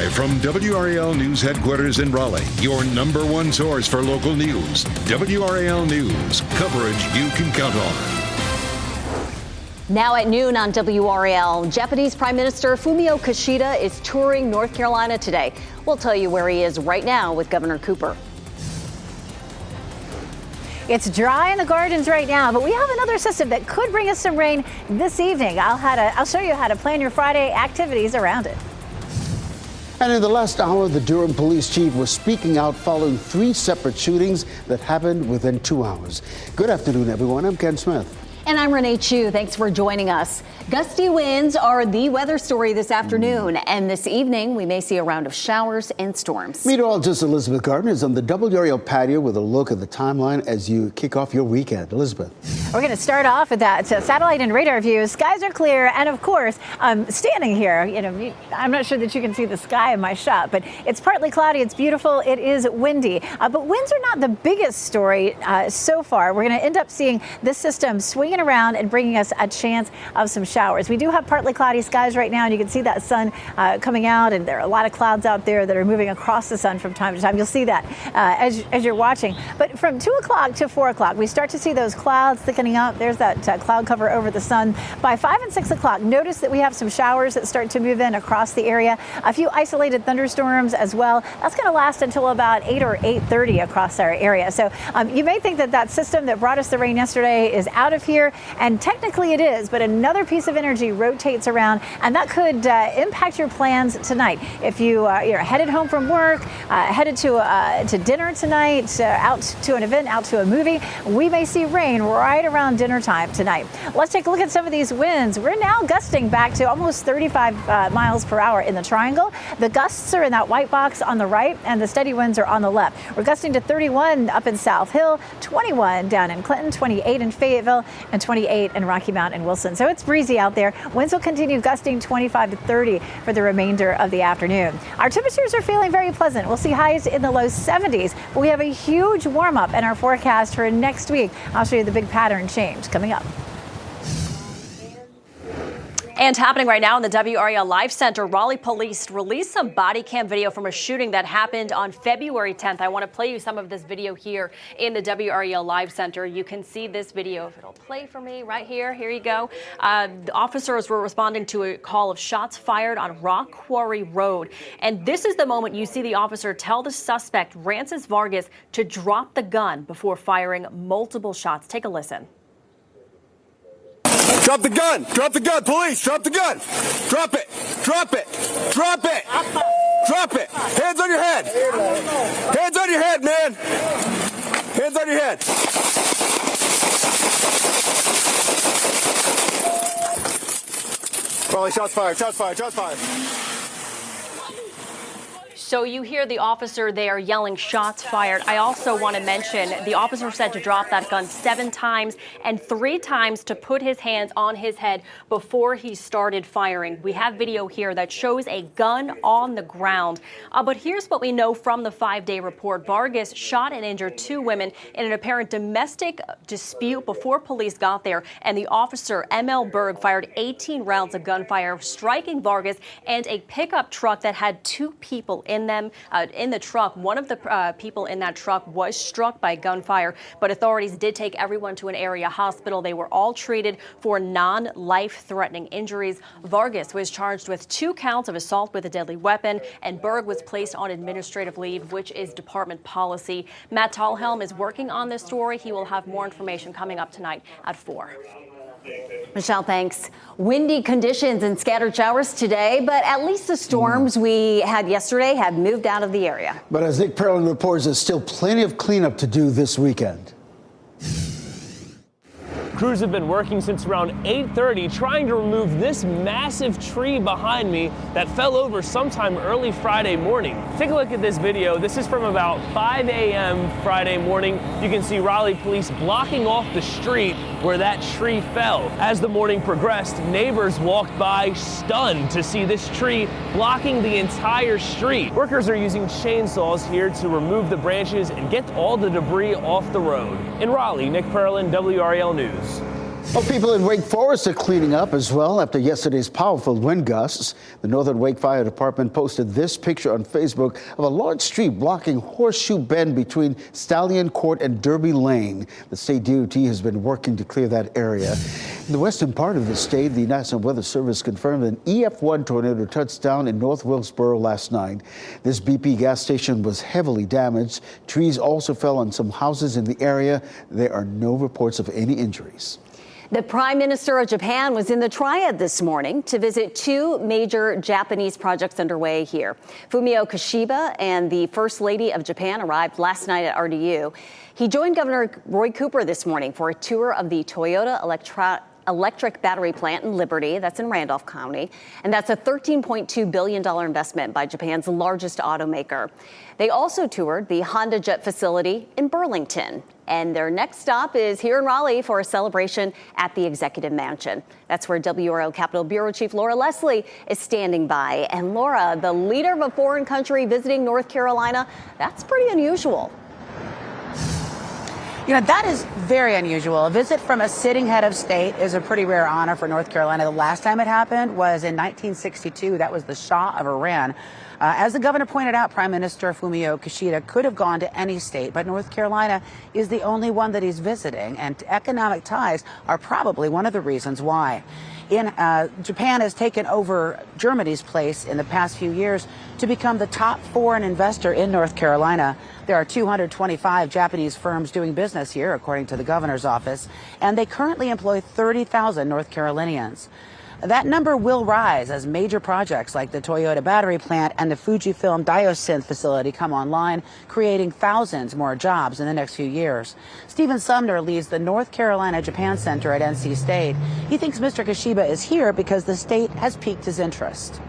Live from WRAL News Headquarters in Raleigh, your number one source for local news. WRAL News, coverage you can count on. Now at noon on WRAL, Japanese Prime Minister Fumio Kishida is touring North Carolina today. We'll tell you where he is right now with Governor Cooper. It's dry in the gardens right now, but we have another system that could bring us some rain this evening. I'll show you how to plan your Friday activities around it. And in the last hour, the Durham police chief was speaking out following 3 separate shootings that happened within 2 hours. Good afternoon, everyone. I'm Ken Smith. And I'm Renee Chu. Thanks for joining us. Gusty winds are the weather story this afternoon. And this evening, we may see a round of showers and storms. Meteorologist Elizabeth Gardner is on the WRAL patio with a look at the timeline as you kick off your weekend. Elizabeth. We're going to start off with that satellite and radar view. Skies are clear. And of course, standing here, I'm not sure that you can see the sky in my shot, but it's partly cloudy. It's beautiful. It is windy. But winds are not the biggest story so far. We're going to end up seeing this system swinging around and bringing us a chance of some showers. We do have partly cloudy skies right now, and you can see that sun coming out, and there are a lot of clouds out there that are moving across the sun from time to time. You'll see that as you're watching. But from 2 o'clock to 4 o'clock, we start to see those clouds thickening up. There's that cloud cover over the sun. By 5 and 6 o'clock, notice that we have some showers that start to move in across the area. A few isolated thunderstorms as well. That's going to last until about 8 or 8:30 across our area. So you may think that system that brought us the rain yesterday is out of here. And technically it is, but another piece of energy rotates around, and that could impact your plans tonight. If you're headed home from work, headed to dinner tonight, out to an event, out to a movie, we may see rain right around dinner time tonight. Let's take a look at some of these winds. We're now gusting back to almost 35 miles per hour in the triangle. The gusts are in that white box on the right, and the steady winds are on the left. We're gusting to 31 up in South Hill, 21 down in Clinton, 28 in Fayetteville, and 28 in Rocky Mount and Wilson. So it's breezy out there. Winds will continue gusting 25 to 30 for the remainder of the afternoon. Our temperatures are feeling very pleasant. We'll see highs in the low 70s, but we have a huge warm up in our forecast for next week. I'll show you the big pattern change coming up. And happening right now in the WRAL Live Center, Raleigh police released some body cam video from a shooting that happened on February 10th. I want to play you some of this video here in the WRAL Live Center. You can see this video, if it'll play for me right here. Here you go. The officers were responding to a call of shots fired on Rock Quarry Road. And this is the moment you see the officer tell the suspect, Rances Vargas, to drop the gun before firing multiple shots. Take a listen. Drop the gun! Drop the gun! Police! Drop the gun! Drop it! Drop it! Drop it! Drop it! Hands on your head! Hands on your head, man! Hands on your head! Probably shots fired, shots fired, shots fired. So you hear the officer there yelling shots fired. I also want to mention the officer said to drop that gun 7 times and 3 times to put his hands on his head before he started firing. We have video here that shows a gun on the ground. But here's what we know from the 5-day report. Vargas shot and injured 2 women in an apparent domestic dispute before police got there. And the officer, M.L. Berg, fired 18 rounds of gunfire, striking Vargas and a pickup truck that had 2 people in the truck. One of the people in that truck was struck by gunfire, but authorities did take everyone to an area hospital. They were all treated for non-life-threatening injuries. Vargas was charged with 2 counts of assault with a deadly weapon, and Berg was placed on administrative leave, which is department policy. Matt Tallhelm is working on this story. He will have more information coming up tonight at 4. Michelle, thanks. Windy conditions and scattered showers today, but at least the storms we had yesterday have moved out of the area. But as Nick Perlin reports, there's still plenty of cleanup to do this weekend. Crews have been working since around 8:30 trying to remove this massive tree behind me that fell over sometime early Friday morning. Take a look at this video. This is from about 5 a.m. Friday morning. You can see Raleigh police blocking off the street where that tree fell. As the morning progressed, neighbors walked by stunned to see this tree blocking the entire street. Workers are using chainsaws here to remove the branches and get all the debris off the road. In Raleigh, Nick Perlin, WRAL News. Well, people in Wake Forest are cleaning up as well after yesterday's powerful wind gusts. The Northern Wake Fire Department posted this picture on Facebook of a large tree blocking Horseshoe Bend between Stallion Court and Derby Lane. The state DOT has been working to clear that area. In the western part of the state, the National Weather Service confirmed an EF1 tornado touched down in North Wilkesboro last night. This BP gas station was heavily damaged. Trees also fell on some houses in the area. There are no reports of any injuries. The Prime Minister of Japan was in the Triad this morning to visit two major Japanese projects underway here. Fumio Kishida and the First Lady of Japan arrived last night at RDU. He joined Governor Roy Cooper this morning for a tour of the Toyota electric battery plant in Liberty, that's in Randolph County, and that's a $13.2 billion investment by Japan's largest automaker. They also toured the Honda Jet facility in Burlington. And their next stop is here in Raleigh for a celebration at the Executive Mansion. That's where WRAL Capitol Bureau Chief Laura Leslie is standing by. And Laura, the leader of a foreign country visiting North Carolina, that's pretty unusual. You know, that is very unusual. A visit from a sitting head of state is a pretty rare honor for North Carolina. The last time it happened was in 1962. That was the Shah of Iran. As the governor pointed out, Prime Minister Fumio Kishida could have gone to any state, but North Carolina is the only one that he's visiting, and economic ties are probably one of the reasons why. Japan has taken over Germany's place in the past few years to become the top foreign investor in North Carolina. There are 225 Japanese firms doing business here, according to the governor's office, and they currently employ 30,000 North Carolinians. That number will rise as major projects like the Toyota battery plant and the Fujifilm Diosynth facility come online, creating thousands more jobs in the next few years. Stephen Sumner leads the North Carolina Japan Center at NC State. He thinks Mr. Kishida is here because the state has piqued his interest.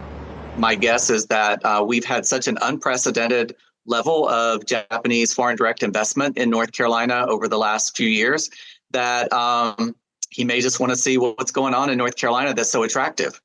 My guess is that we've had such an unprecedented level of Japanese foreign direct investment in North Carolina over the last few years that he may just want to see what's going on in North Carolina that's so attractive.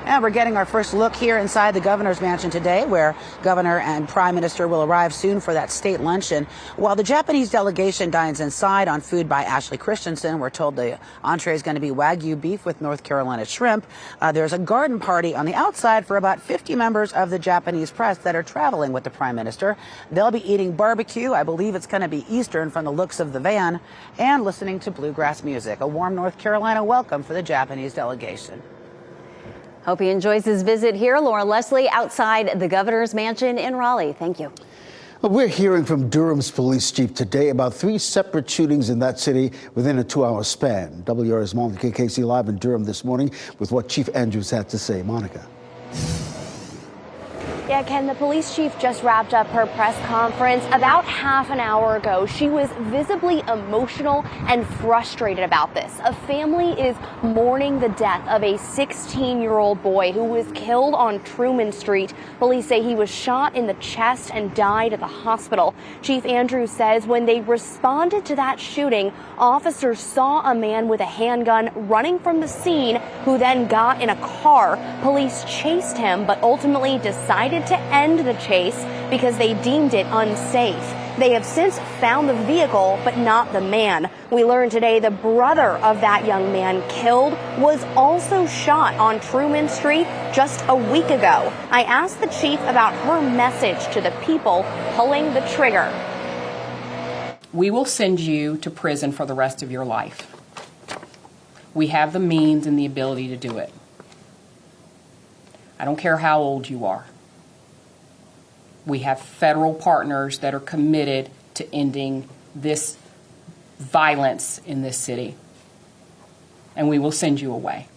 And we're getting our first look here inside the governor's mansion today, where governor and prime minister will arrive soon for that state luncheon. While the Japanese delegation dines inside on food by Ashley Christensen, we're told the entree is going to be Wagyu beef with North Carolina shrimp. There's a garden party on the outside for about 50 members of the Japanese press that are traveling with the prime minister. They'll be eating barbecue. I believe it's going to be Eastern from the looks of the van, and listening to bluegrass music. A warm North Carolina welcome for the Japanese delegation. Hope he enjoys his visit here. Laura Leslie outside the governor's mansion in Raleigh. Thank you. Well, we're hearing from Durham's police chief today about 3 separate shootings in that city within a 2-hour span. WR's Monica Casey live in Durham this morning with what Chief Andrews had to say. Monica. Yeah, Ken, the police chief just wrapped up her press conference about half an hour ago. She was visibly emotional and frustrated about this. A family is mourning the death of a 16-year-old boy who was killed on Truman Street. Police say he was shot in the chest and died at the hospital. Chief Andrews says when they responded to that shooting, officers saw a man with a handgun running from the scene who then got in a car. Police chased him, but ultimately decided to end the chase because they deemed it unsafe. They have since found the vehicle, but not the man. We learned today the brother of that young man killed was also shot on Truman Street just a week ago. I asked the chief about her message to the people pulling the trigger. We will send you to prison for the rest of your life. We have the means and the ability to do it. I don't care how old you are. We have federal partners that are committed to ending this violence in this city. And we will send you away.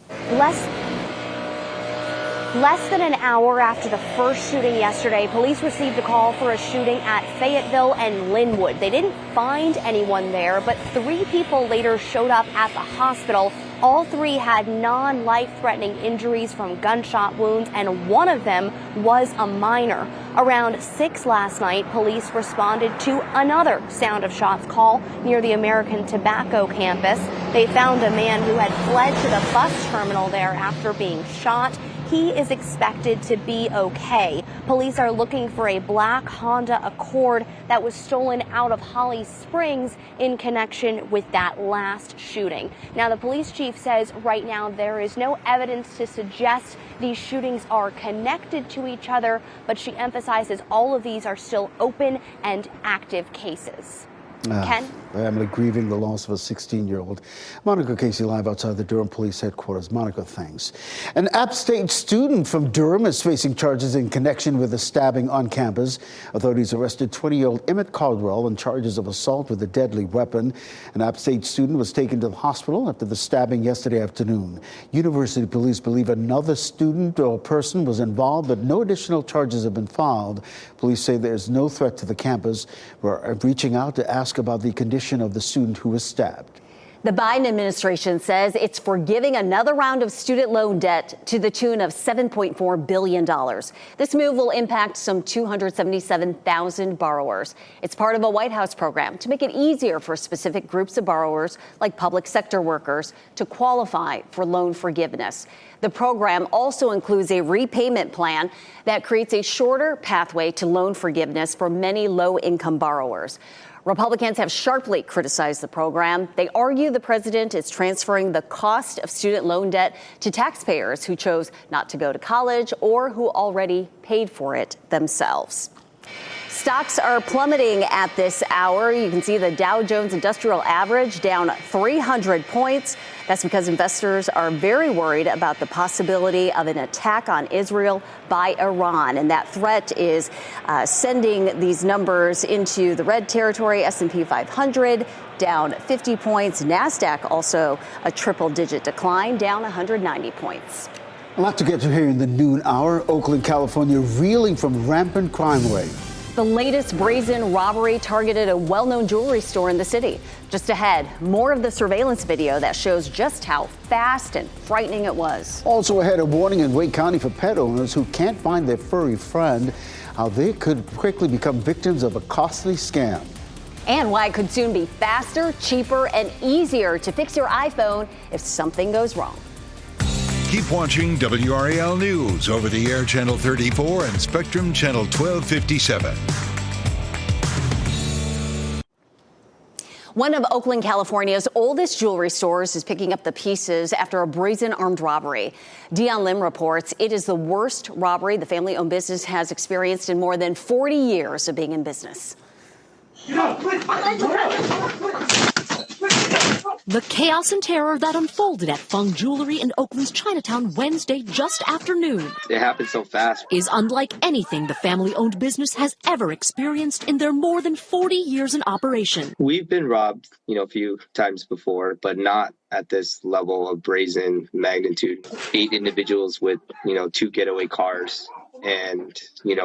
Less than an hour after the first shooting yesterday, police received a call for a shooting at Fayetteville and Linwood. They didn't find anyone there, but 3 people later showed up at the hospital. All 3 had non-life-threatening injuries from gunshot wounds, and one of them was a minor. Around 6 last night, police responded to another sound of shots call near the American Tobacco campus. They found a man who had fled to the bus terminal there after being shot. he is expected to be okay. Police are looking for a black Honda Accord that was stolen out of Holly Springs in connection with that last shooting. Now, the police chief says right now there is no evidence to suggest these shootings are connected to each other, but she emphasizes all of these are still open and active cases. Ken? Family grieving the loss of a 16-year-old. Monica Casey live outside the Durham Police Headquarters. Monica, thanks. An App State student from Durham is facing charges in connection with a stabbing on campus. Authorities arrested 20-year-old Emmett Caldwell on charges of assault with a deadly weapon. An App State student was taken to the hospital after the stabbing yesterday afternoon. University police believe another student or person was involved, but no additional charges have been filed. Police say there is no threat to the campus. We're reaching out to ask about the condition of the student who was stabbed. The Biden administration says it's forgiving another round of student loan debt to the tune of $7.4 billion. This move will impact some 277,000 borrowers. It's part of a White House program to make it easier for specific groups of borrowers, like public sector workers, to qualify for loan forgiveness. The program also includes a repayment plan that creates a shorter pathway to loan forgiveness for many low-income borrowers. Republicans have sharply criticized the program. They argue the president is transferring the cost of student loan debt to taxpayers who chose not to go to college or who already paid for it themselves. Stocks are plummeting at this hour. You can see the Dow Jones Industrial Average down 300 points. That's because investors are very worried about the possibility of an attack on Israel by Iran. And that threat is sending these numbers into the red territory. S&P 500 down 50 points. NASDAQ also a triple-digit decline, down 190 points. A lot to get to here in the noon hour. Oakland, California, reeling from rampant crime wave. The latest brazen robbery targeted a well-known jewelry store in the city. Just ahead, more of the surveillance video that shows just how fast and frightening it was. Also ahead, a warning in Wake County for pet owners who can't find their furry friend, how they could quickly become victims of a costly scam. And why it could soon be faster, cheaper, and easier to fix your iPhone if something goes wrong. Keep watching WRAL News over the air Channel 34 and Spectrum Channel 1257. One of Oakland, California's oldest jewelry stores is picking up the pieces after a brazen armed robbery. Dion Lim reports it is the worst robbery the family-owned business has experienced in more than 40 years of being in business. The chaos and terror that unfolded at Fung Jewelry in Oakland's Chinatown Wednesday just after noon. It happened so fast. Is unlike anything the family-owned business has ever experienced in their more than 40 years in operation. We've been robbed, a few times before, but not at this level of brazen magnitude. 8 individuals with, 2 getaway cars. And,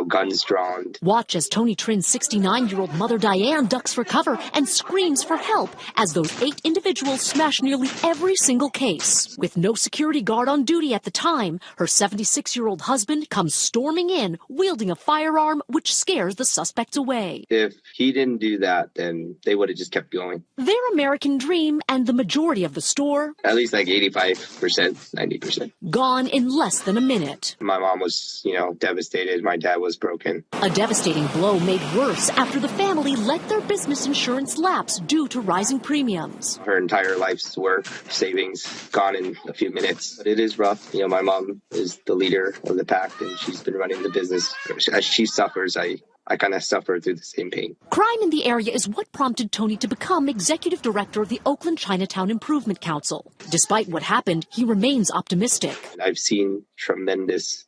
guns drawn. Watch as Tony Trin's 69-year-old mother Diane ducks for cover and screams for help as those 8 individuals smash nearly every single case. With no security guard on duty at the time, her 76-year-old husband comes storming in, wielding a firearm, which scares the suspects away. If he didn't do that, then they would have just kept going. Their American dream and the majority of the store, at least like 85%, 90%. Gone in less than a minute. My mom was, devastated. My dad was broken. A devastating blow made worse after the family let their business insurance lapse due to rising premiums. Her entire life's work, savings, gone in a few minutes. But it is rough. My mom is the leader of the pack, and she's been running the business. As she suffers, I kind of suffer through the same pain. Crime in the area is what prompted Tony to become executive director of the Oakland Chinatown Improvement Council. Despite what happened, he remains optimistic. I've seen tremendous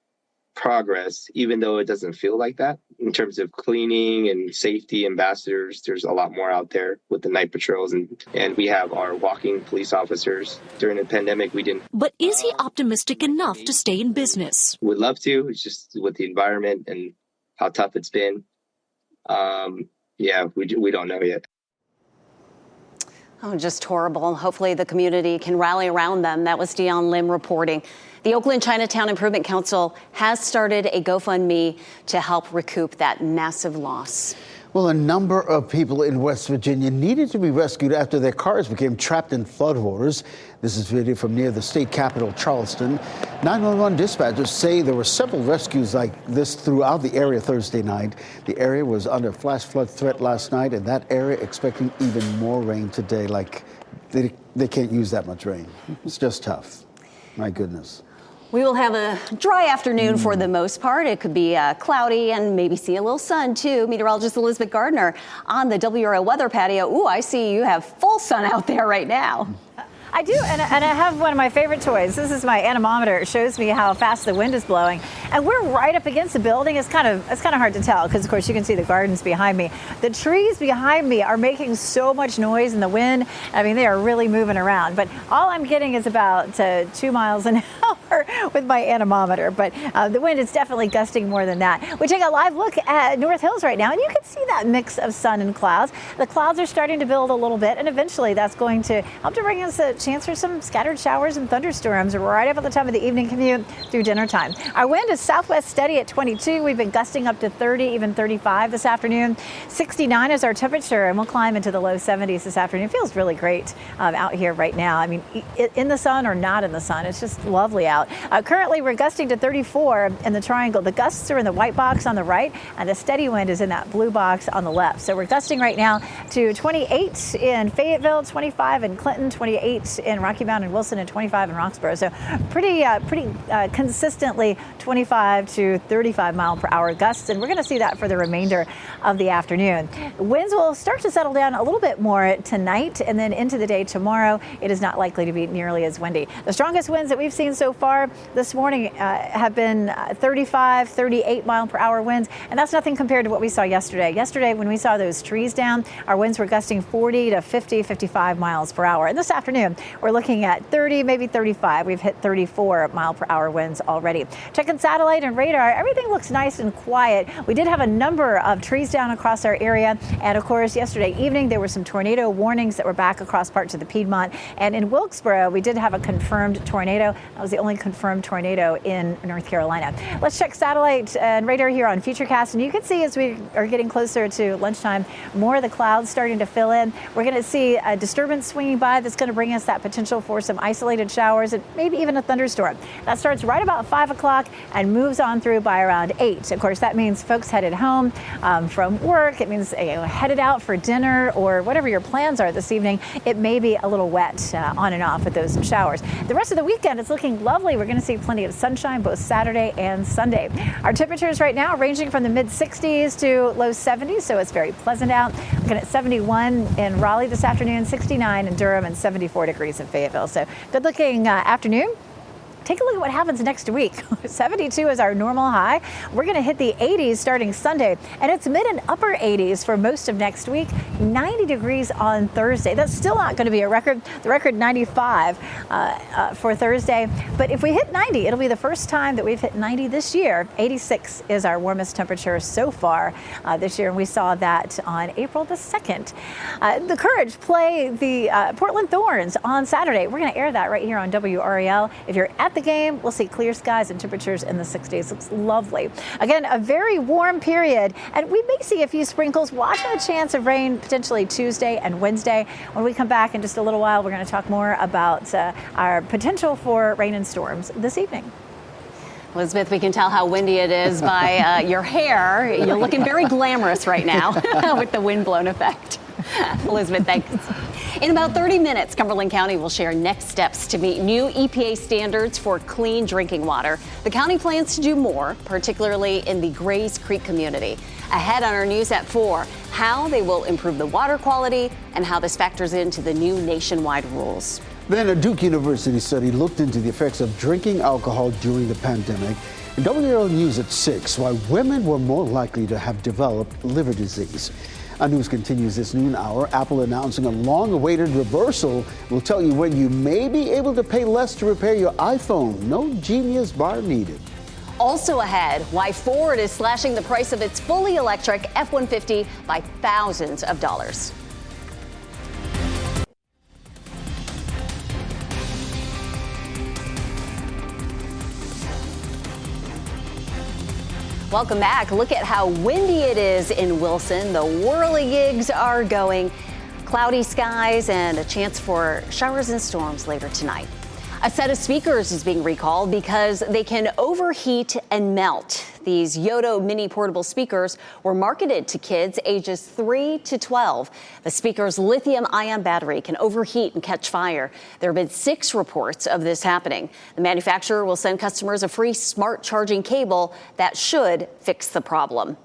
progress, even though it doesn't feel like that. In terms of cleaning and safety ambassadors, there's a lot more out there with the night patrols, and we have our walking police officers. During the pandemic, we didn't. But is he optimistic enough to stay in business? Would love to. It's just with the environment and how tough it's been. We don't know yet. Oh, just horrible. Hopefully the community can rally around them. That was Dion Lim reporting. The Oakland Chinatown Improvement Council has started a GoFundMe to help recoup that massive loss. Well, a number of people in West Virginia needed to be rescued after their cars became trapped in floodwaters. This is video from near the state capital, Charleston. 911 dispatchers say there were several rescues like this throughout the area Thursday night. The area was under flash flood threat last night, and that area expecting even more rain today. Like they can't use that much rain. It's just tough. My goodness. We will have a dry afternoon for the most part. It could be cloudy and maybe see a little sun too. Meteorologist Elizabeth Gardner on the WRAL weather patio. Ooh, I see you have full sun out there right now. I do, and I have one of my favorite toys. This is my anemometer. It shows me how fast the wind is blowing, and we're right up against the building. It's kind of hard to tell because, of course, you can see the gardens behind me. The trees behind me are making so much noise in the wind. I mean, they are really moving around. But all I'm getting is about 2 miles an hour with my anemometer. But the wind is definitely gusting more than that. We take a live look at North Hills right now, and you can see that mix of sun and clouds. The clouds are starting to build a little bit, and eventually that's going to help to bring us a chance for some scattered showers and thunderstorms right up at the time of the evening commute through dinner time. Our wind is southwest steady at 22. We've been gusting up to 30, even 35 this afternoon. 69 is our temperature, and we'll climb into the low 70s this afternoon. It feels really great out here right now. I mean, in the sun or not in the sun, it's just lovely out. Currently, we're gusting to 34 in the triangle. The gusts are in the white box on the right, and the steady wind is in that blue box on the left. So we're gusting right now to 28 in Fayetteville, 25 in Clinton, 28 in Rocky Mountain, Wilson, and 25 in Roxborough. So pretty consistently 25 to 35 mile per hour gusts, and we're going to see that for the remainder of the afternoon. Winds will start to settle down a little bit more tonight, and then into the day tomorrow, it is not likely to be nearly as windy. The strongest winds that we've seen so far this morning have been 35, 38 mile per hour winds, and that's nothing compared to what we saw yesterday. Yesterday, when we saw those trees down, our winds were gusting 40 to 50, 55 miles per hour. And this afternoon, we're looking at 30, maybe 35. We've hit 34 mile per hour winds already. Checking satellite and radar, everything looks nice and quiet. We did have a number of trees down across our area. And of course, yesterday evening, there were some tornado warnings that were back across parts of the Piedmont. And in Wilkesboro, we did have a confirmed tornado. That was the only confirmed tornado in North Carolina. Let's check satellite and radar here on Futurecast. And you can see as we are getting closer to lunchtime, more of the clouds starting to fill in. We're going to see a disturbance swinging by that's going to bring us that potential for some isolated showers and maybe even a thunderstorm. That starts right about 5 o'clock and moves on through by around 8. Of course, that means folks headed home from work. It means headed out for dinner or whatever your plans are this evening. It may be a little wet on and off with those showers. The rest of the weekend is looking lovely. We're going to see plenty of sunshine both Saturday and Sunday. Our temperatures right now ranging from the mid 60s to low 70s, so it's very pleasant out. Looking at 71 in Raleigh this afternoon, 69 in Durham, and 74 degrees in Fayetteville. So good looking afternoon. Take a look at what happens next week. 72 is our normal high. We're going to hit the 80s starting Sunday, and it's mid and upper 80s for most of next week. 90 degrees on Thursday. That's still not going to be a record. The record 95 for Thursday. But if we hit 90, it'll be the first time that we've hit 90 this year. 86 is our warmest temperature so far this year, and we saw that on April the 2nd. The Courage play the Portland Thorns on Saturday. We're going to air that right here on WRAL. If you're at the game, we'll see clear skies and temperatures in the 60s. Looks lovely. Again, a very warm period, and we may see a few sprinkles. Watching a chance of rain potentially Tuesday and Wednesday. When we come back in just a little while, we're going to talk more about our potential for rain and storms this evening. Elizabeth, we can tell how windy it is by your hair. You're looking very glamorous right now with the windblown effect. Elizabeth, thanks. In about 30 minutes, Cumberland County will share next steps to meet new EPA standards for clean drinking water. The county plans to do more, particularly in the Grays Creek community. Ahead on our news at 4, how they will improve the water quality and how this factors into the new nationwide rules. Then a Duke University study looked into the effects of drinking alcohol during the pandemic. And WRAL News at 6, why women were more likely to have developed liver disease. Our news continues this noon hour. Apple announcing a long-awaited reversal. We'll tell you when you may be able to pay less to repair your iPhone. No Genius Bar needed. Also ahead, why Ford is slashing the price of its fully electric F-150 by thousands of dollars. Welcome back. Look at how windy it is in Wilson. The whirligigs are going. Cloudy skies and a chance for showers and storms later tonight. A set of speakers is being recalled because they can overheat and melt. These Yodo mini portable speakers were marketed to kids ages 3 to 12. The speaker's lithium-ion battery can overheat and catch fire. There have been 6 reports of this happening. The manufacturer will send customers a free smart charging cable that should fix the problem.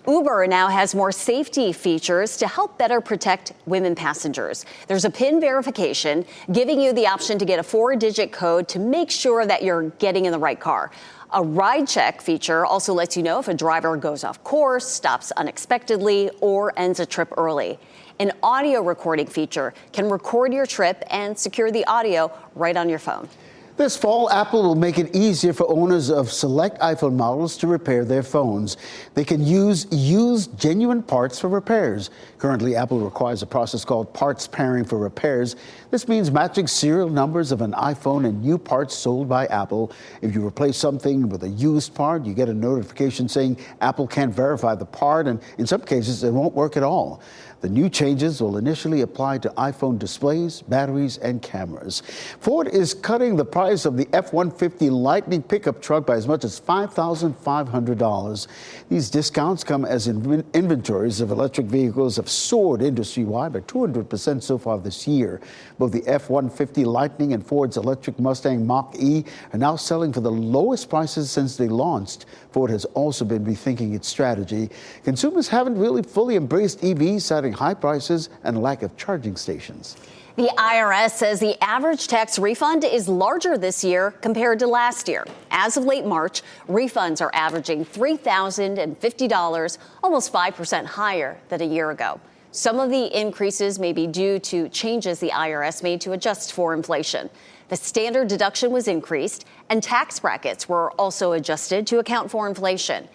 Uber now has more safety features to help better protect women passengers. There's a PIN verification giving you the option to get a 4-digit code to make sure that you're getting in the right car. A ride check feature also lets you know if a driver goes off course, stops unexpectedly, or ends a trip early. An audio recording feature can record your trip and secure the audio right on your phone. This fall, Apple will make it easier for owners of select iPhone models to repair their phones. They can use used genuine parts for repairs. Currently, Apple requires a process called parts pairing for repairs. This means matching serial numbers of an iPhone and new parts sold by Apple. If you replace something with a used part, you get a notification saying Apple can't verify the part, and in some cases, it won't work at all. The new changes will initially apply to iPhone displays, batteries, and cameras. Ford is cutting the price of the F-150 Lightning pickup truck by as much as $5,500. These discounts come as inventories of electric vehicles have soared industry-wide by 200% so far this year. Both the F-150 Lightning and Ford's electric Mustang Mach-E are now selling for the lowest prices since they launched. Ford has also been rethinking its strategy. Consumers haven't really fully embraced EVs, citing high prices and a lack of charging stations. The IRS says the average tax refund is larger this year compared to last year. As of late March, refunds are averaging $3,050, almost 5% higher than a year ago. Some of the increases may be due to changes the IRS made to adjust for inflation. The standard deduction was increased, and tax brackets were also adjusted to account for inflation.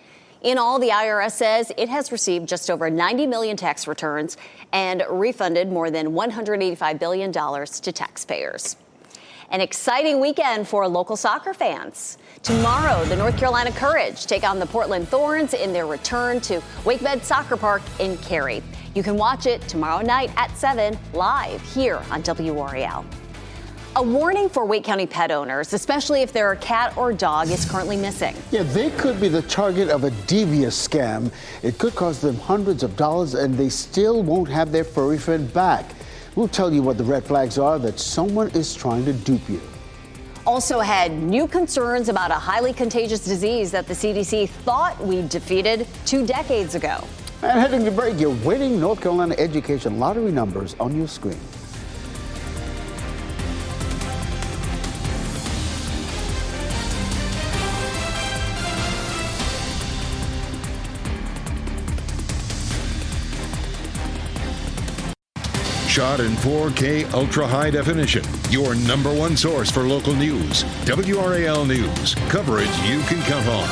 In all, the IRS says it has received just over 90 million tax returns and refunded more than $185 billion to taxpayers. An exciting weekend for local soccer fans. Tomorrow, the North Carolina Courage take on the Portland Thorns in their return to Wakebed Soccer Park in Cary. You can watch it tomorrow night at 7 live here on WRAL. A warning for Wake County pet owners, especially if their cat or dog is currently missing. Yeah, they could be the target of a devious scam. It could cost them hundreds of dollars, and they still won't have their furry friend back. We'll tell you what the red flags are that someone is trying to dupe you. Also ahead, new concerns about a highly contagious disease that the CDC thought we defeated 2 decades ago. And heading to break, your winning North Carolina education lottery numbers on your screen. Shot in 4K ultra high definition. Your number one source for local news. WRAL News. Coverage you can count on.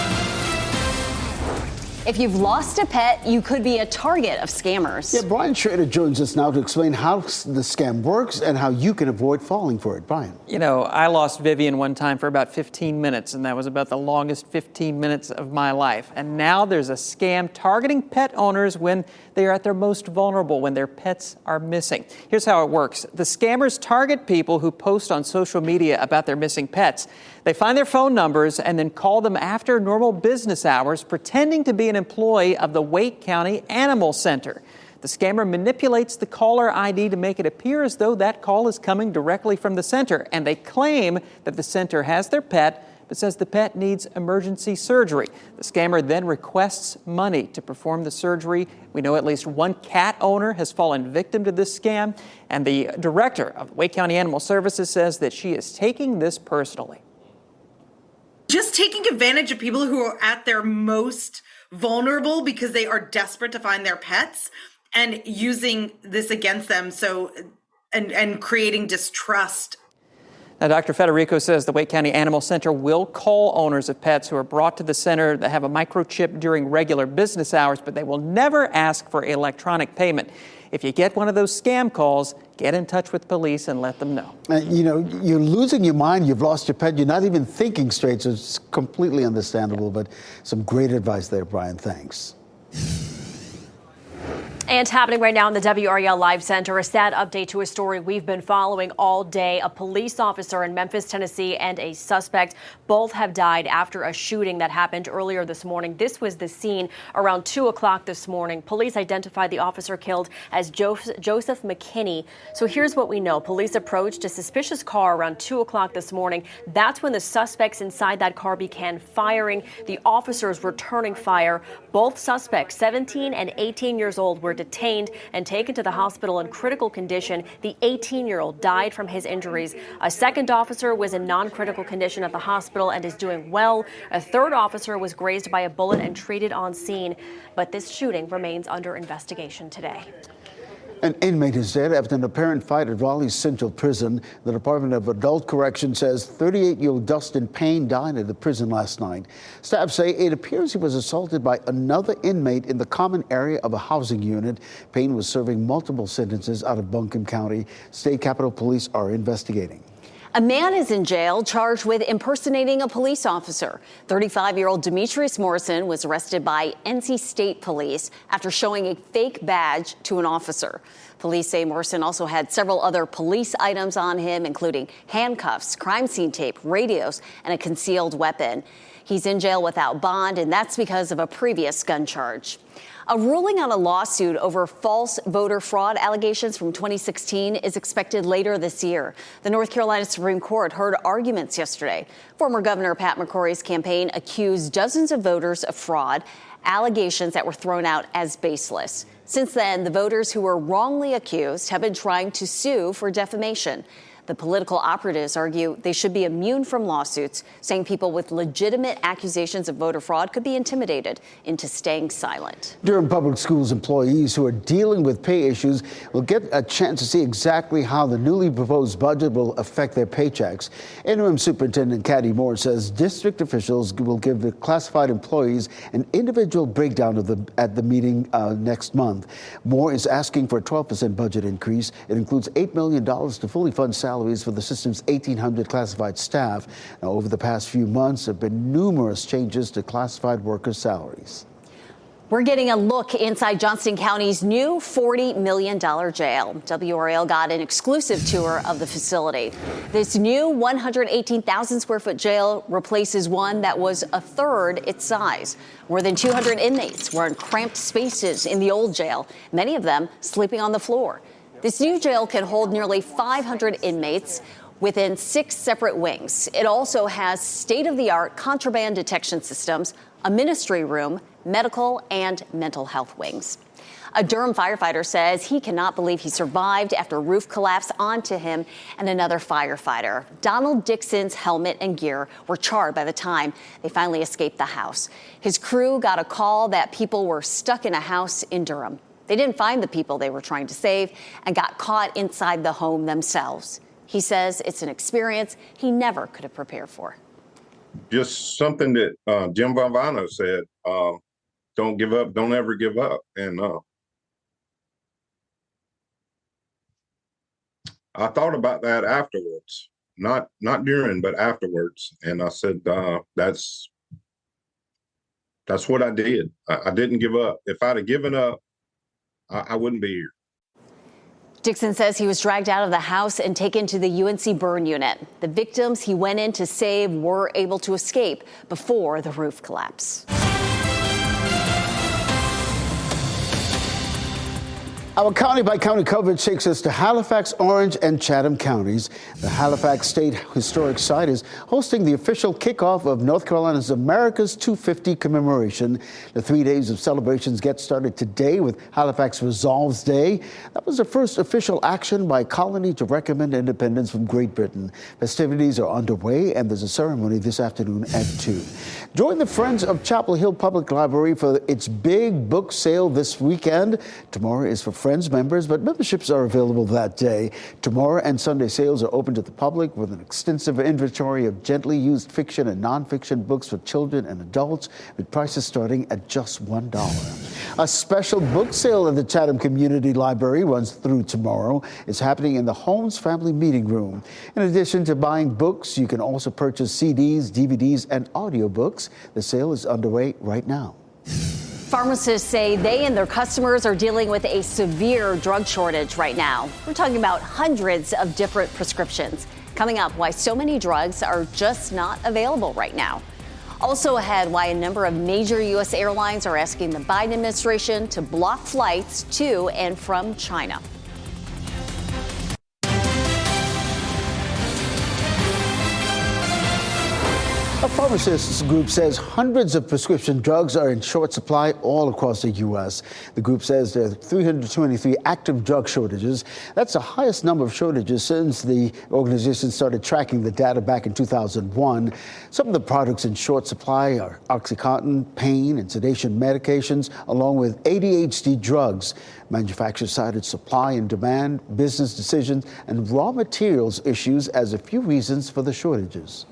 If you've lost a pet, you could be a target of scammers. Yeah, Brian Schrader joins us now to explain how the scam works and how you can avoid falling for it. Brian. You know, I lost Vivian one time for about 15 minutes, and that was about the longest 15 minutes of my life. And now there's a scam targeting pet owners when they are at their most vulnerable, when their pets are missing. Here's how it works. The scammers target people who post on social media about their missing pets. They find their phone numbers and then call them after normal business hours, pretending to be an employee of the Wake County Animal Center. The scammer manipulates the caller ID to make it appear as though that call is coming directly from the center, and they claim that the center has their pet, but says the pet needs emergency surgery. The scammer then requests money to perform the surgery. We know at least one cat owner has fallen victim to this scam, and the director of Wake County Animal Services says that she is taking this personally. Just taking advantage of people who are at their most vulnerable because they are desperate to find their pets and using this against them and creating distrust. Now, Dr. Federico says the Wake County Animal Center will call owners of pets who are brought to the center that have a microchip during regular business hours, but they will never ask for electronic payment. If you get one of those scam calls, get in touch with police and let them know. You know, you're losing your mind. You've lost your pet. You're not even thinking straight. So it's completely understandable. But some great advice there, Brian. Thanks. And happening right now in the WRAL Live Center, a sad update to a story we've been following all day. A police officer in Memphis, Tennessee, and a suspect both have died after a shooting that happened earlier this morning. This was the scene around 2 o'clock this morning. Police identified the officer killed as Joseph McKinney. So here's what we know. Police approached a suspicious car around 2 o'clock this morning. That's when the suspects inside that car began firing. The officers returning fire. Both suspects, 17 and 18 years old, were detained and taken to the hospital in critical condition. The 18-year-old died from his injuries. A second officer was in non-critical condition at the hospital and is doing well. A third officer was grazed by a bullet and treated on scene. But this shooting remains under investigation today. An inmate is dead after an apparent fight at Raleigh's Central Prison. The Department of Adult Correction says 38-year-old Dustin Payne died at the prison last night. Staff say it appears he was assaulted by another inmate in the common area of a housing unit. Payne was serving multiple sentences out of Buncombe County. State Capitol Police are investigating. A man is in jail charged with impersonating a police officer. 35-year-old Demetrius Morrison was arrested by NC State Police after showing a fake badge to an officer. Police say Morrison also had several other police items on him, including handcuffs, crime scene tape, radios, and a concealed weapon. He's in jail without bond, and that's because of a previous gun charge. A ruling on a lawsuit over false voter fraud allegations from 2016 is expected later this year. The North Carolina Supreme Court heard arguments yesterday. Former Governor Pat McCrory's campaign accused dozens of voters of fraud, allegations that were thrown out as baseless. Since then, the voters who were wrongly accused have been trying to sue for defamation. The political operatives argue they should be immune from lawsuits, saying people with legitimate accusations of voter fraud could be intimidated into staying silent. Durham Public Schools employees who are dealing with pay issues will get a chance to see exactly how the newly proposed budget will affect their paychecks. Interim Superintendent Caddy Moore says district officials will give the classified employees an individual breakdown at the meeting next month. Moore is asking for a 12% budget increase. It includes $8 million to fully fund salaries for the system's 1,800 classified staff. Now, over the past few months, there have been numerous changes to classified workers' salaries. We're getting a look inside Johnston County's new $40 million jail. WRAL got an exclusive tour of the facility. This new 118,000 square foot jail replaces one that was a third its size. More than 200 inmates were in cramped spaces in the old jail, many of them sleeping on the floor. This new jail can hold nearly 500 inmates within 6 separate wings. It also has state-of-the-art contraband detection systems, a ministry room, medical and mental health wings. A Durham firefighter says he cannot believe he survived after a roof collapsed onto him and another firefighter. Donald Dixon's helmet and gear were charred by the time they finally escaped the house. His crew got a call that people were stuck in a house in Durham. They didn't find the people they were trying to save and got caught inside the home themselves. He says it's an experience he never could have prepared for. Just something that Jim Valvano said, don't give up, don't ever give up. And I thought about that afterwards, not during, but afterwards. And I said, that's what I did. I didn't give up. If I'd have given up, I wouldn't be here. Dixon says he was dragged out of the house and taken to the UNC burn unit. The victims he went in to save were able to escape before the roof collapsed. Our county-by-county coverage takes us to Halifax, Orange, and Chatham counties. The Halifax State Historic Site is hosting the official kickoff of North Carolina's America's 250 commemoration. The 3 days of celebrations get started today with Halifax Resolves Day. That was the first official action by a colony to recommend independence from Great Britain. Festivities are underway, and there's a ceremony this afternoon at 2. Join the Friends of Chapel Hill Public Library for its big book sale this weekend. Tomorrow is for Friends Friends members, but memberships are available that day. Tomorrow and Sunday sales are open to the public with an extensive inventory of gently used fiction and nonfiction books for children and adults, with prices starting at just $1. A special book sale at the Chatham Community Library runs through tomorrow. It's happening in the Holmes Family Meeting Room. In addition to buying books, you can also purchase CDs, DVDs, and audiobooks. The sale is underway right now. Pharmacists say they and their customers are dealing with a severe drug shortage right now. We're talking about hundreds of different prescriptions. Coming up, why so many drugs are just not available right now. Also ahead, why a number of major U.S. airlines are asking the Biden administration to block flights to and from China. A pharmacists group says hundreds of prescription drugs are in short supply all across the U.S. The group says there are 323 active drug shortages. That's the highest number of shortages since the organization started tracking the data back in 2001. Some of the products in short supply are OxyContin, pain and sedation medications, along with ADHD drugs. Manufacturers cited supply and demand, business decisions, and raw materials issues as a few reasons for the shortages.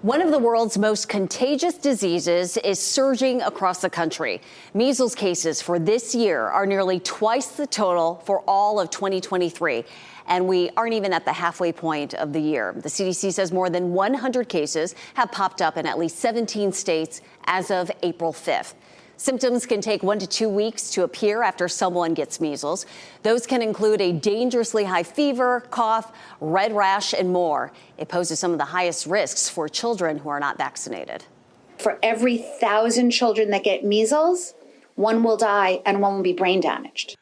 One of the world's most contagious diseases is surging across the country. Measles cases for this year are nearly twice the total for all of 2023. And we aren't even at the halfway point of the year. The CDC says more than 100 cases have popped up in at least 17 states as of April 5th. Symptoms can take 1 to 2 weeks to appear after someone gets measles. Those can include a dangerously high fever, cough, red rash, and more. It poses some of the highest risks for children who are not vaccinated. For every 1,000 children that get measles, 1 will die and 1 will be brain damaged.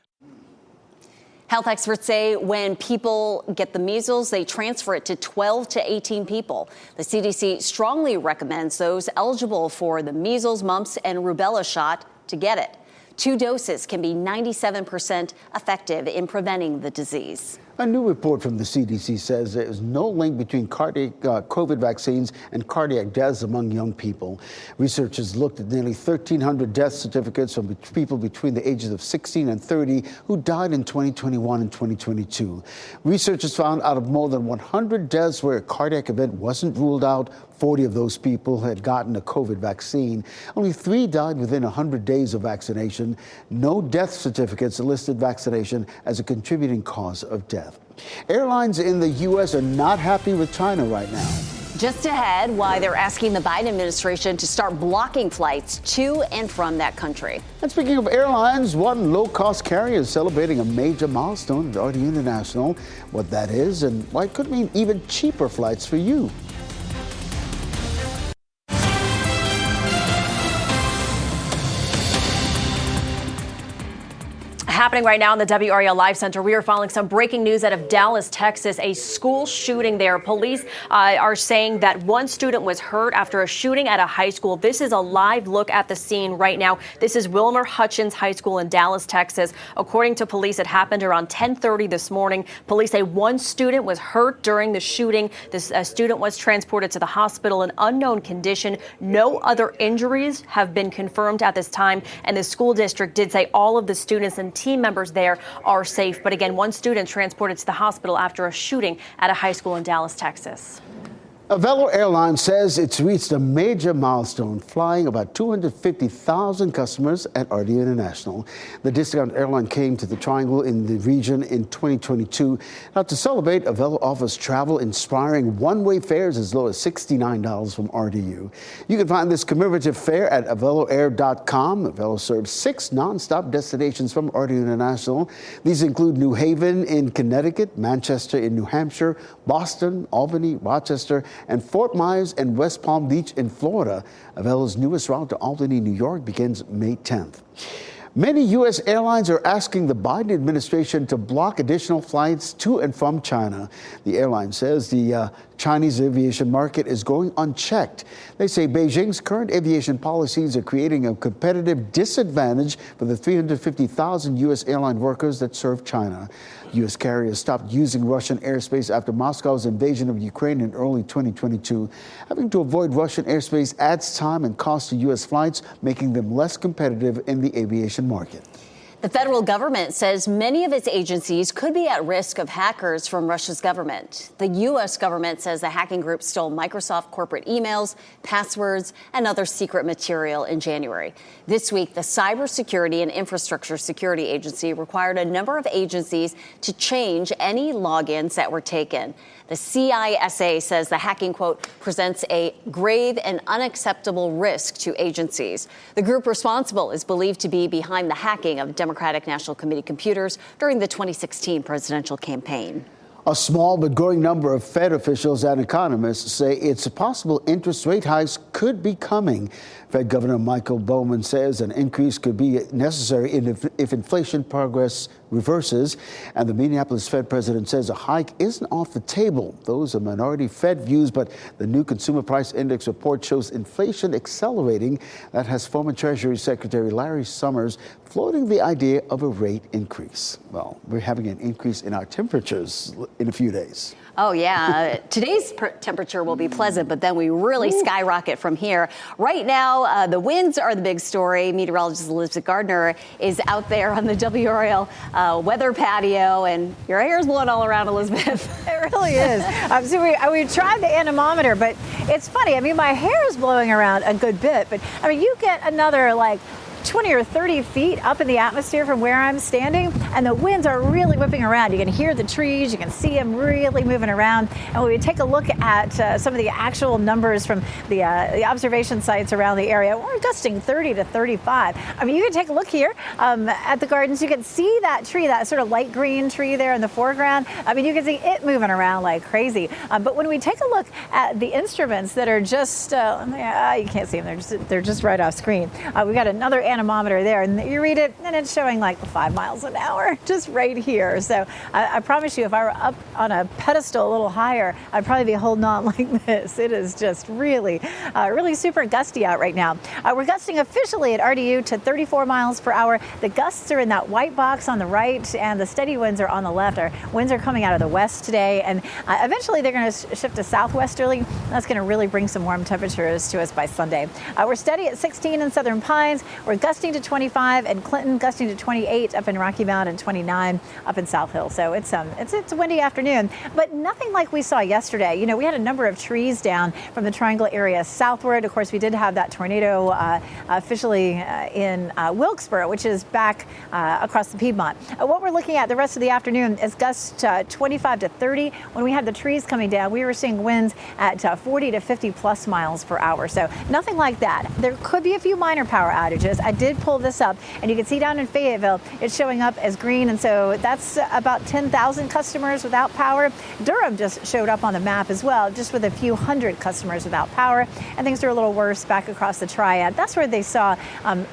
Health experts say when people get the measles, they transfer it to 12 to 18 people. The CDC strongly recommends those eligible for the measles, mumps, and rubella shot to get it. 2 doses can be 97% effective in preventing the disease. A new report from the CDC says there is no link between COVID vaccines and cardiac deaths among young people. Researchers looked at nearly 1,300 death certificates from people between the ages of 16 and 30 who died in 2021 and 2022. Researchers found out of more than 100 deaths where a cardiac event wasn't ruled out, 40 of those people had gotten a COVID vaccine. Only 3 died within 100 days of vaccination. No death certificates listed vaccination as a contributing cause of death. Airlines in the U.S. are not happy with China right now. Just ahead, why they're asking the Biden administration to start blocking flights to and from that country. And speaking of airlines, one low-cost carrier is celebrating a major milestone at RD International. What that is and why it could mean even cheaper flights for you. Happening right now in the WRAL Live Center, we are following some breaking news out of Dallas, Texas, a school shooting there. Police are saying that 1 student was hurt after a shooting at a high school. This is a live look at the scene right now. This is Wilmer Hutchins High School in Dallas, Texas. According to police, it happened around 10:30 this morning. Police say 1 student was hurt during the shooting. This student was transported to the hospital in unknown condition. No other injuries have been confirmed at this time, and the school district did say all of the students and team members there are safe. But again, 1 student transported to the hospital after a shooting at a high school in Dallas, Texas. Avelo Airlines says it's reached a major milestone, flying about 250,000 customers at RD International. The discount airline came to the Triangle in the region in 2022. Now, to celebrate, Avelo offers travel-inspiring one-way fares as low as $69 from RDU. You can find this commemorative fare at aveloair.com. Avelo serves 6 nonstop destinations from RD International. These include New Haven in Connecticut, Manchester in New Hampshire, Boston, Albany, Rochester, and Fort Myers and West Palm Beach in Florida. Avelo's newest route to Albany, New York begins May 10th. Many U.S. airlines are asking the Biden administration to block additional flights to and from China. The airline says the Chinese aviation market is going unchecked. They say Beijing's current aviation policies are creating a competitive disadvantage for the 350,000 U.S. airline workers that serve China. U.S. carriers stopped using Russian airspace after Moscow's invasion of Ukraine in early 2022. Having to avoid Russian airspace adds time and cost to U.S. flights, making them less competitive in the aviation market. The federal government says many of its agencies could be at risk of hackers from Russia's government. The U.S. government says the hacking group stole Microsoft corporate emails, passwords, and other secret material in January. This week, the Cybersecurity and Infrastructure Security Agency required a number of agencies to change any logins that were taken. The CISA says the hacking, quote, presents a grave and unacceptable risk to agencies. The group responsible is believed to be behind the hacking of Democratic National Committee computers during the 2016 presidential campaign. A small but growing number of Fed officials and economists say it's possible interest rate hikes could be coming. Fed Governor Michael Bowman says an increase could be necessary if inflation progress reverses. And the Minneapolis Fed president says a hike isn't off the table. Those are minority Fed views, but the new Consumer Price Index report shows inflation accelerating. That has former Treasury Secretary Larry Summers floating the idea of a rate increase. Well, we're having an increase in our temperatures in a few days. Oh, yeah. Today's temperature will be pleasant, but then we really skyrocket from here. Right now, the winds are the big story. Meteorologist Elizabeth Gardner is out there on the WRAL weather patio, and your hair's blowing all around, Elizabeth. It really is. So we tried the anemometer, but it's funny. I mean, my hair is blowing around a good bit, but I mean, you get another 20 or 30 feet up in the atmosphere from where I'm standing, and the winds are really whipping around. You can hear the trees, you can see them really moving around. And when we take a look at some of the actual numbers from the observation sites around the area, we're gusting 30 to 35. I mean, you can take a look here at the gardens. You can see that tree, that sort of light green tree there in the foreground. I mean, you can see it moving around like crazy. But when we take a look at the instruments that are just, you can't see them, they're just right off screen. We got another anemometer there, and you read it and it's showing 5 miles an hour just right here. So I promise you, if I were up on a pedestal a little higher, I'd probably be holding on like this. It is just really super gusty out right now. We're gusting officially at RDU to 34 miles per hour. The gusts are in that white box on the right, and the steady winds are on the left. Our winds are coming out of the west today, and eventually they're going to shift to southwesterly. That's going to really bring some warm temperatures to us by Sunday. We're steady at 16 in Southern Pines. We're gusting to 25 in Clinton, gusting to 28 up in Rocky Mount, and 29 up in South Hill. So it's a windy afternoon, but nothing like we saw yesterday. You know, we had a number of trees down from the Triangle area southward. Of course, we did have that tornado officially in Wilkesboro, which is back across the Piedmont. What we're looking at the rest of the afternoon is gusts 25 to 30. When we had the trees coming down, we were seeing winds at 40 to 50 plus miles per hour. So nothing like that. There could be a few minor power outages. I did pull this up, and you can see down in Fayetteville, it's showing up as green, and so that's about 10,000 customers without power. Durham just showed up on the map as well, just with a few hundred customers without power, and things are a little worse back across the Triad. That's where they saw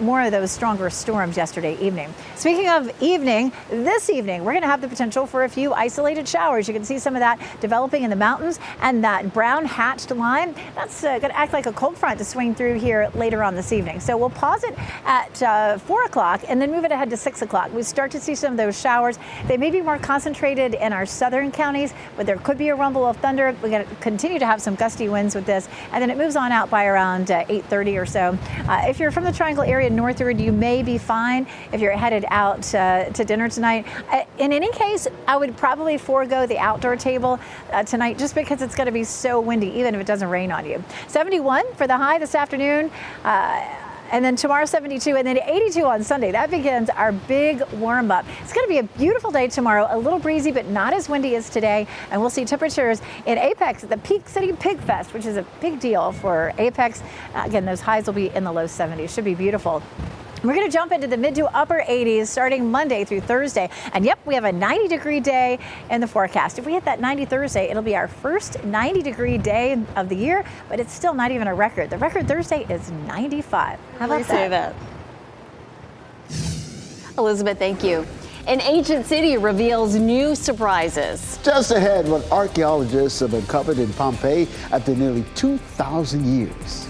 more of those stronger storms yesterday evening. Speaking of evening, this evening, we're going to have the potential for a few isolated showers. You can see some of that developing in the mountains, and that brown hatched line, that's going to act like a cold front to swing through here later on this evening. So we'll pause it at 4 o'clock and then move it ahead to 6 o'clock. We start to see some of those showers. They may be more concentrated in our southern counties, but there could be a rumble of thunder. We're going to continue to have some gusty winds with this, and then it moves on out by around 8:30 or so. If you're from the Triangle area northward, you may be fine if you're headed out to dinner tonight. In any case, I would probably forego the outdoor table tonight just because it's going to be so windy, even if it doesn't rain on you. 71 for the high this afternoon. And then tomorrow 72, and then 82 on Sunday. That begins our big warm up. It's going to be a beautiful day tomorrow, a little breezy, but not as windy as today. And we'll see temperatures in Apex at the Peak City Pig Fest, which is a big deal for Apex. Again, those highs will be in the low 70s. Should be beautiful. We're going to jump into the mid to upper 80s starting Monday through Thursday. And yep, we have a 90-degree day in the forecast. If we hit that 90 Thursday, it'll be our first 90-degree day of the year, but it's still not even a record. The record Thursday is 95. How about that? Elizabeth, thank you. An ancient city reveals new surprises. Just ahead, what archaeologists have uncovered in Pompeii after nearly 2,000 years.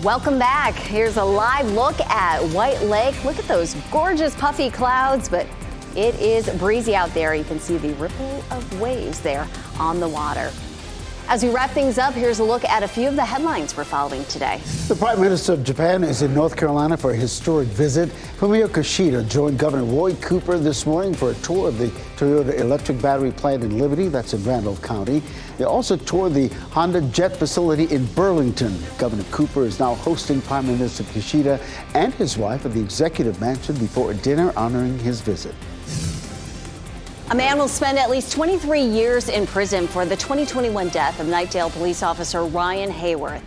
Welcome back. Here's a live look at White Lake. Look at those gorgeous puffy clouds, but it is breezy out there. You can see the ripple of waves there on the water. As we wrap things up, here's a look at a few of the headlines we're following today. The Prime Minister of Japan is in North Carolina for a historic visit. Fumio Kishida joined Governor Roy Cooper this morning for a tour of the Toyota electric battery plant in Liberty, that's in Randolph County. They also toured the Honda Jet facility in Burlington. Governor Cooper is now hosting Prime Minister Kishida and his wife at the Executive Mansion before a dinner honoring his visit. A man will spend at least 23 years in prison for the 2021 death of Knightdale police officer Ryan Hayworth.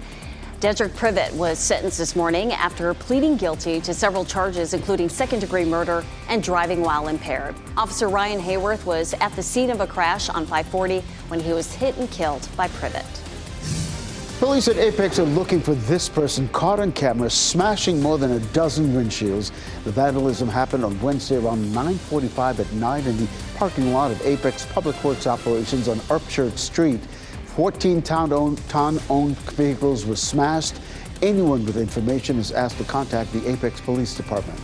Dedrick Privet was sentenced this morning after pleading guilty to several charges, including second-degree murder and driving while impaired. Officer Ryan Hayworth was at the scene of a crash on 540 when he was hit and killed by Privet. Police at Apex are looking for this person caught on camera smashing more than a dozen windshields. The vandalism happened on Wednesday around 9:45 at night in the parking lot of Apex Public Works Operations on Upchurch Street. 14 town-owned vehicles were smashed. Anyone with information is asked to contact the Apex Police Department.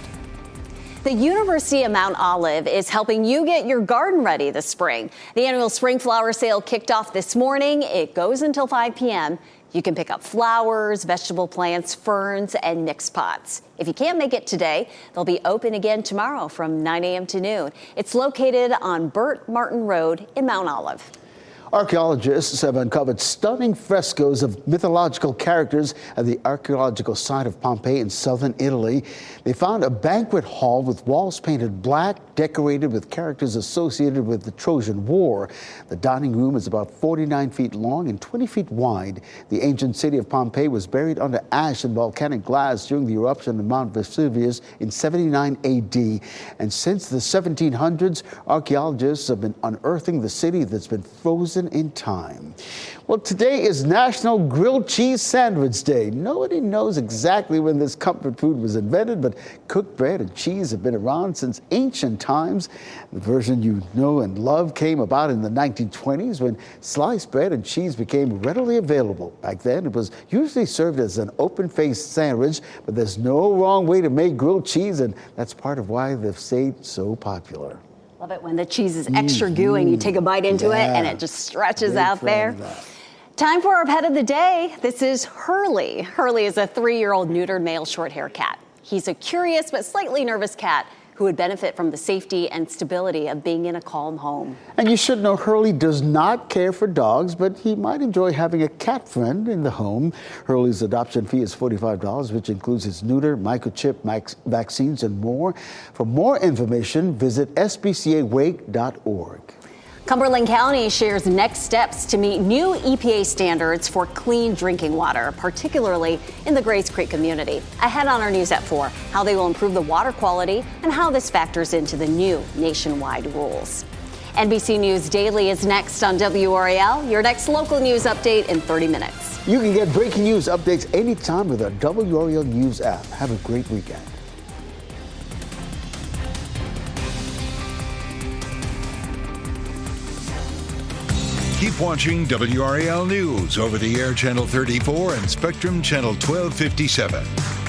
The University of Mount Olive is helping you get your garden ready this spring. The annual spring flower sale kicked off this morning. It goes until 5 p.m. You can pick up flowers, vegetable plants, ferns, and mixed pots. If you can't make it today, they'll be open again tomorrow from 9 a.m. to noon. It's located on Burt Martin Road in Mount Olive. Archaeologists have uncovered stunning frescoes of mythological characters at the archaeological site of Pompeii in southern Italy. They found a banquet hall with walls painted black, decorated with characters associated with the Trojan War. The dining room is about 49 feet long and 20 feet wide. The ancient city of Pompeii was buried under ash and volcanic glass during the eruption of Mount Vesuvius in 79 AD. And since the 1700s, archaeologists have been unearthing the city that's been frozen in time. Well, today is National Grilled Cheese Sandwich Day. Nobody knows exactly when this comfort food was invented, but cooked bread and cheese have been around since ancient times. The version you know and love came about in the 1920s when sliced bread and cheese became readily available. Back then, it was usually served as an open-faced sandwich, but there's no wrong way to make grilled cheese, and that's part of why they've stayed so popular. Love it when the cheese is extra gooey and you take a bite into it and it just stretches out there. Time for our pet of the day. This is Hurley. Hurley is a 3-year-old neutered male short-haired cat. He's a curious but slightly nervous cat who would benefit from the safety and stability of being in a calm home. And you should know Hurley does not care for dogs, but he might enjoy having a cat friend in the home. Hurley's adoption fee is $45, which includes his neuter, microchip, vaccines, and more. For more information, visit sbcawake.org. Cumberland County shares next steps to meet new EPA standards for clean drinking water, particularly in the Grays Creek community. Ahead on our news at 4, how they will improve the water quality and how this factors into the new nationwide rules. NBC News Daily is next on WRAL, your next local news update in 30 minutes. You can get breaking news updates anytime with our WRAL News app. Have a great weekend. Keep watching WRAL News over the air Channel 34 and Spectrum Channel 1257.